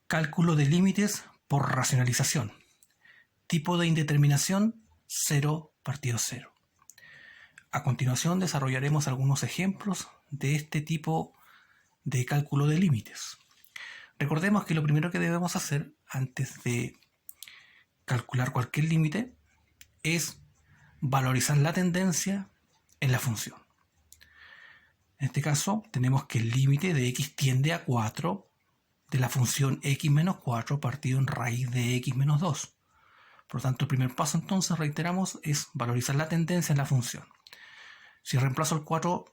Cálculo de límites por racionalización. Tipo de indeterminación 0 partido 0. A continuación desarrollaremos algunos ejemplos de este tipo de cálculo de límites. Recordemos que lo primero que debemos hacer antes de calcular cualquier límite es valorizar la tendencia en la función. En este caso tenemos que el límite de x tiende a 4 de la función x menos 4 partido en raíz de x menos 2. Por lo tanto, el primer paso entonces, reiteramos, es valorizar la tendencia en la función. Si reemplazo el 4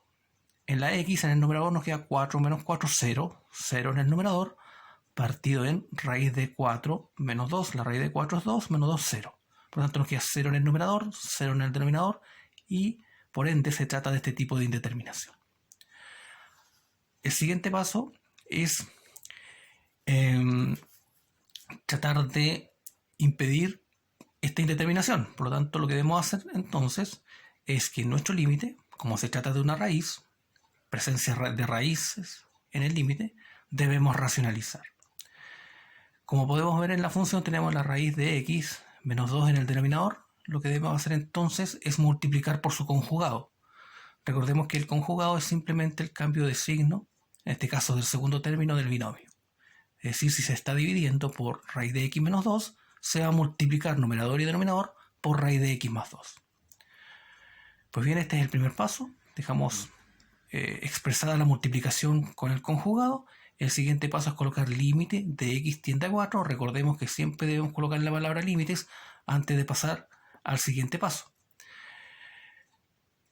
en la x, en el numerador nos queda 4 menos 4, 0. 0 en el numerador, partido en raíz de 4 menos 2. La raíz de 4 es 2, menos 2, 0. Por lo tanto, nos queda 0 en el numerador, 0 en el denominador, y por ende se trata de este tipo de indeterminación. El siguiente paso es tratar de impedir esta indeterminación. Por lo tanto, lo que debemos hacer entonces es que nuestro límite, como se trata de una raíz, presencia de raíces en el límite, debemos racionalizar. Como podemos ver en la función, tenemos la raíz de x menos 2 en el denominador. Lo que debemos hacer entonces es multiplicar por su conjugado. Recordemos que el conjugado es simplemente el cambio de signo, en este caso del segundo término del binomio. Es decir, si se está dividiendo por raíz de x menos 2, se va a multiplicar numerador y denominador por raíz de x más 2. Pues bien, este es el primer paso. Dejamos expresada la multiplicación con el conjugado. El siguiente paso es colocar límite de x tiende a 4. Recordemos que siempre debemos colocar la palabra límites antes de pasar al siguiente paso.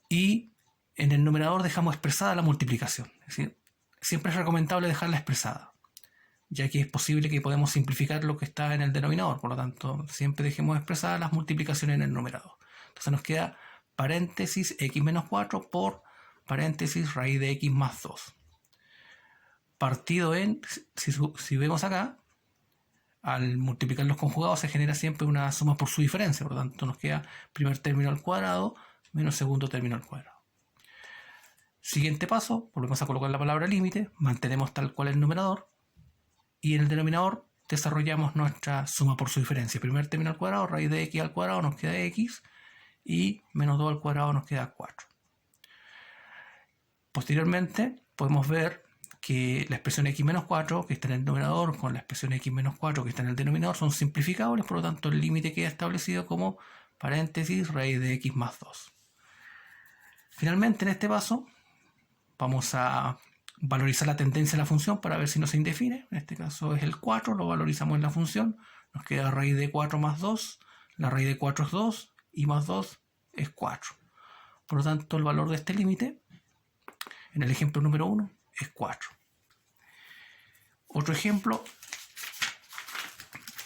Y en el numerador dejamos expresada la multiplicación. Es decir, siempre es recomendable dejarla expresada, ya que es posible que podemos simplificar lo que está en el denominador. Por lo tanto, siempre dejemos expresadas las multiplicaciones en el numerador. Entonces nos queda paréntesis x menos 4 por paréntesis raíz de x más 2. Partido en, si vemos acá, al multiplicar los conjugados se genera siempre una suma por su diferencia. Por lo tanto, nos queda primer término al cuadrado menos segundo término al cuadrado. Siguiente paso, volvemos a colocar la palabra límite, mantenemos tal cual el numerador, y en el denominador desarrollamos nuestra suma por su diferencia. Primer término al cuadrado, raíz de x al cuadrado nos queda x, y menos 2 al cuadrado nos queda 4. Posteriormente podemos ver que la expresión x menos 4 que está en el numerador con la expresión x menos 4 que está en el denominador son simplificables, por lo tanto el límite queda establecido como paréntesis raíz de x más 2. Finalmente, en este paso vamos a valorizar la tendencia de la función para ver si no se indefine. En este caso es el 4, lo valorizamos en la función, nos queda raíz de 4 más 2, la raíz de 4 es 2 y más 2 es 4. Por lo tanto, el valor de este límite en el ejemplo número 1 es 4. Otro ejemplo,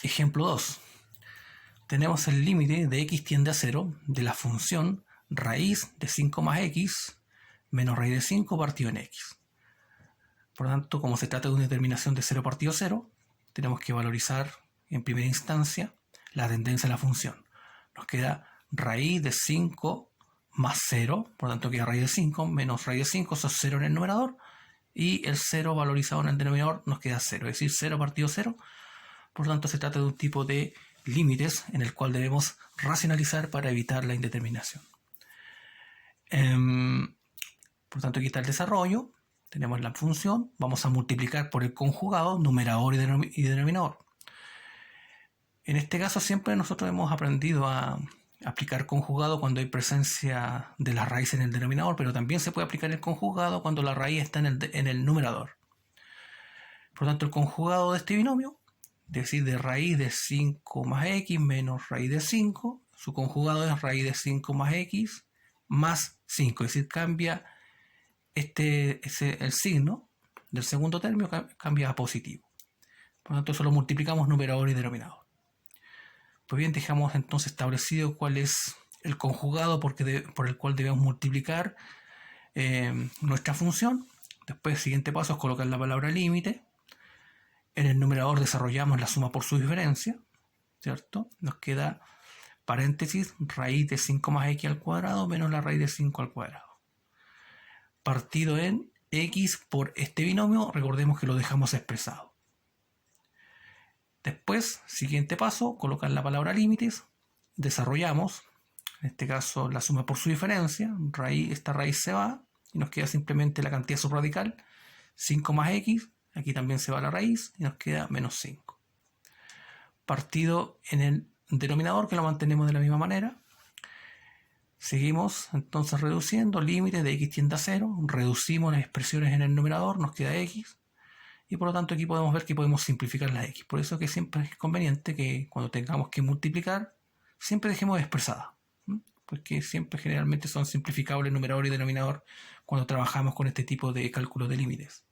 ejemplo 2. Tenemos el límite de x tiende a 0 de la función raíz de 5 más x menos raíz de 5 partido en x. Por lo tanto, como se trata de una determinación de 0 partido 0, tenemos que valorizar en primera instancia la tendencia de la función. Nos queda raíz de 5 más 0, por lo tanto queda raíz de 5 menos raíz de 5, eso es 0 en el numerador, y el 0 valorizado en el denominador nos queda 0, es decir, 0 partido 0. Por lo tanto, se trata de un tipo de límites en el cual debemos racionalizar para evitar la indeterminación. Por lo tanto, aquí está el desarrollo. Tenemos la función, vamos a multiplicar por el conjugado, numerador y denominador. En este caso siempre nosotros hemos aprendido a aplicar conjugado cuando hay presencia de la raíz en el denominador, pero también se puede aplicar el conjugado cuando la raíz está en el numerador. Por lo tanto, el conjugado de este binomio, es decir, de raíz de 5 más x menos raíz de 5, su conjugado es raíz de 5 más x más 5, es decir, cambia el signo del segundo término, cambia a positivo. Por lo tanto, eso lo multiplicamos numerador y denominador. Pues bien, dejamos entonces establecido cuál es el conjugado por el cual debemos multiplicar nuestra función. Después, el siguiente paso es colocar la palabra límite. En el numerador desarrollamos la suma por su diferencia, ¿cierto? Nos queda paréntesis raíz de 5 más x al cuadrado menos la raíz de 5 al cuadrado. Partido en x por este binomio, recordemos que lo dejamos expresado. Después, siguiente paso, colocar la palabra límites, desarrollamos, en este caso la suma por su diferencia, esta raíz se va y nos queda simplemente la cantidad subradical, 5 más x, aquí también se va la raíz y nos queda menos 5. Partido en el denominador, que lo mantenemos de la misma manera. Seguimos entonces reduciendo, límite de x tiende a 0, reducimos las expresiones en el numerador, nos queda x, y por lo tanto aquí podemos ver que podemos simplificar la x. Por eso que siempre es conveniente que cuando tengamos que multiplicar, siempre dejemos expresada, porque siempre generalmente son simplificables numerador y denominador cuando trabajamos con este tipo de cálculo de límites.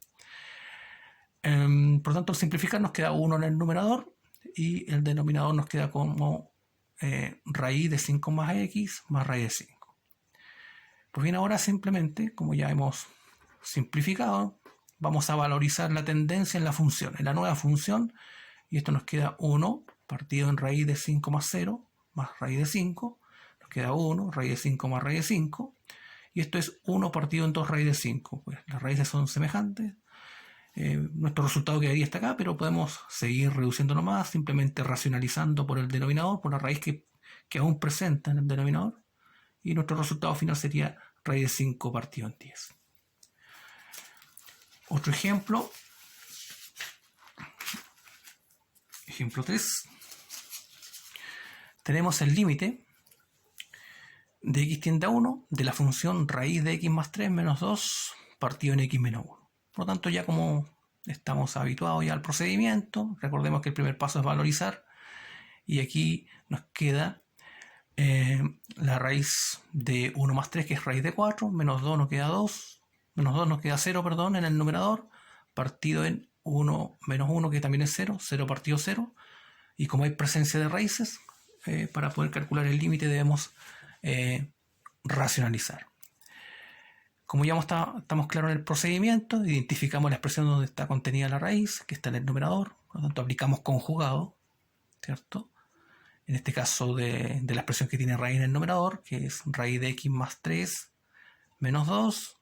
Por lo tanto, al simplificar nos queda 1 en el numerador y el denominador nos queda como raíz de 5 más x más raíz de 5. Pues bien, ahora simplemente, como ya hemos simplificado, vamos a valorizar la tendencia en la función, en la nueva función, y esto nos queda 1 partido en raíz de 5 más 0 más raíz de 5, nos queda 1, raíz de 5 más raíz de 5, y esto es 1 partido en 2 raíz de 5, pues las raíces son semejantes. Nuestro resultado quedaría hasta acá, pero podemos seguir reduciéndolo más, simplemente racionalizando por el denominador, por la raíz que aún presenta en el denominador, y nuestro resultado final sería raíz de 5 partido en 10. Otro ejemplo, ejemplo 3. Tenemos el límite de x tiende a 1 de la función raíz de x más 3 menos 2 partido en x menos 1. Por lo tanto, ya como estamos habituados ya al procedimiento, recordemos que el primer paso es valorizar, y aquí nos queda la raíz de 1 más 3, que es raíz de 4, menos 2 nos queda 2, menos 2 nos queda 0, perdón, en el numerador, partido en 1 menos 1, que también es 0, 0 partido 0, y como hay presencia de raíces, para poder calcular el límite debemos racionalizar. Como ya estamos claros en el procedimiento, identificamos la expresión donde está contenida la raíz, que está en el numerador, por lo tanto aplicamos conjugado, ¿cierto? En este caso de la expresión que tiene raíz en el numerador, que es raíz de x más 3 menos 2,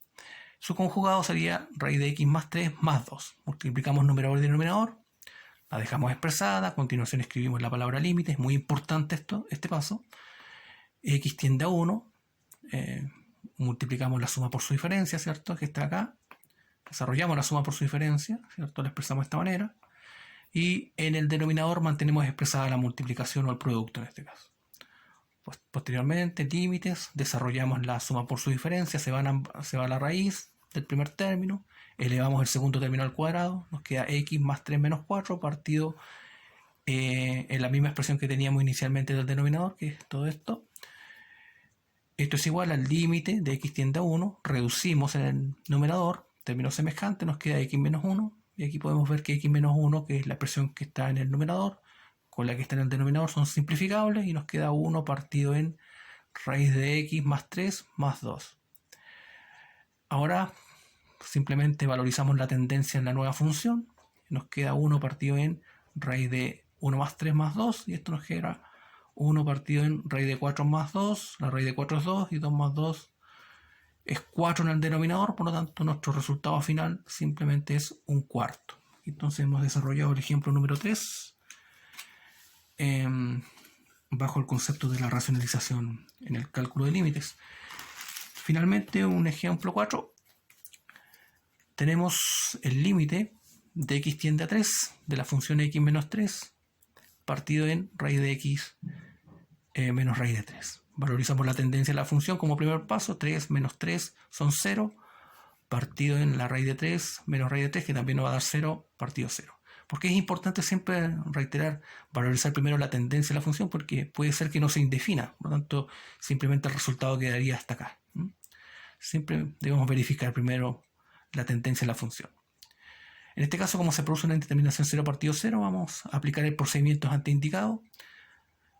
su conjugado sería raíz de x más 3 más 2. Multiplicamos numerador y denominador, la dejamos expresada, a continuación escribimos la palabra límite, es muy importante este paso, x tiende a 1, multiplicamos la suma por su diferencia, ¿cierto? Que está acá, desarrollamos la suma por su diferencia, ¿cierto? La expresamos de esta manera, y en el denominador mantenemos expresada la multiplicación o el producto en este caso. Pues, posteriormente, límites, desarrollamos la suma por su diferencia, se va la raíz del primer término, elevamos el segundo término al cuadrado, nos queda x más 3 menos 4 partido en la misma expresión que teníamos inicialmente del denominador, que es todo esto. Esto es igual al límite de x tiende a 1, reducimos en el numerador, término semejante, nos queda x menos 1, y aquí podemos ver que x menos 1, que es la expresión que está en el numerador, con la que está en el denominador, son simplificables, y nos queda 1 partido en raíz de x más 3 más 2. Ahora simplemente valorizamos la tendencia en la nueva función, nos queda 1 partido en raíz de 1 más 3 más 2, y esto nos queda 1 partido en raíz de 4 más 2, la raíz de 4 es 2, y 2 más 2 es 4 en el denominador, por lo tanto nuestro resultado final simplemente es un cuarto. Entonces hemos desarrollado el ejemplo número 3 bajo el concepto de la racionalización en el cálculo de límites. Finalmente, un ejemplo 4. Tenemos el límite de x tiende a 3 de la función x menos 3 partido en raíz de x menos raíz de 3. Valorizamos la tendencia de la función como primer paso, 3 menos 3 son 0, partido en la raíz de 3 menos raíz de 3, que también nos va a dar 0, partido 0. Porque es importante siempre reiterar, valorizar primero la tendencia de la función, porque puede ser que no se indefina, por lo tanto simplemente el resultado quedaría hasta acá. Siempre debemos verificar primero la tendencia de la función. En este caso, como se produce una indeterminación 0 partido 0, vamos a aplicar el procedimiento antes indicado.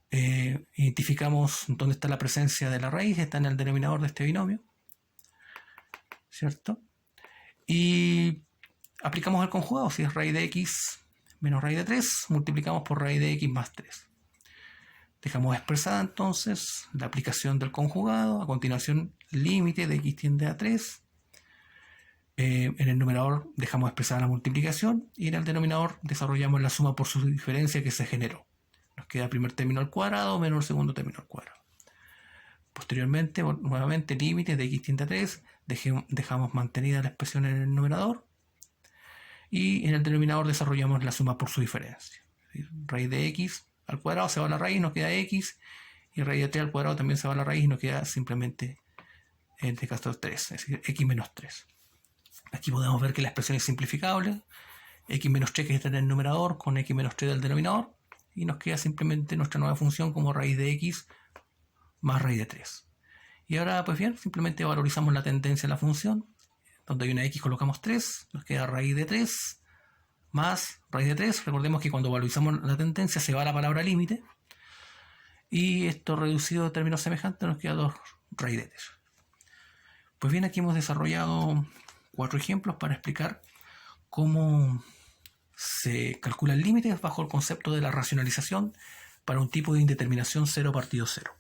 Identificamos dónde está la presencia de la raíz, está en el denominador de este binomio, ¿cierto? Y aplicamos el conjugado, si es raíz de x menos raíz de 3, multiplicamos por raíz de x más 3. Dejamos expresada entonces la aplicación del conjugado, a continuación límite de x tiende a 3, En el numerador dejamos expresada la multiplicación y en el denominador desarrollamos la suma por su diferencia que se generó. Nos queda el primer término al cuadrado menos el segundo término al cuadrado. Posteriormente, nuevamente, límites de x tiende a 3, dejamos mantenida la expresión en el numerador y en el denominador desarrollamos la suma por su diferencia. Raíz de x al cuadrado se va a la raíz, nos queda x, y raíz de 3 al cuadrado también se va a la raíz y nos queda simplemente, en este caso, 3, es decir, x menos 3. Aquí podemos ver que la expresión es simplificable, x menos 3 que está en el numerador con x menos 3 del denominador, y nos queda simplemente nuestra nueva función como raíz de x más raíz de 3. Y ahora, pues bien, simplemente valorizamos la tendencia de la función. Donde hay una x colocamos 3, nos queda raíz de 3 más raíz de 3. Recordemos que cuando valorizamos la tendencia se va la palabra límite. Y esto reducido de términos semejantes nos queda 2 raíz de 3. Pues bien, aquí hemos desarrollado 4 ejemplos para explicar cómo se calculan límites bajo el concepto de la racionalización para un tipo de indeterminación 0 partido 0.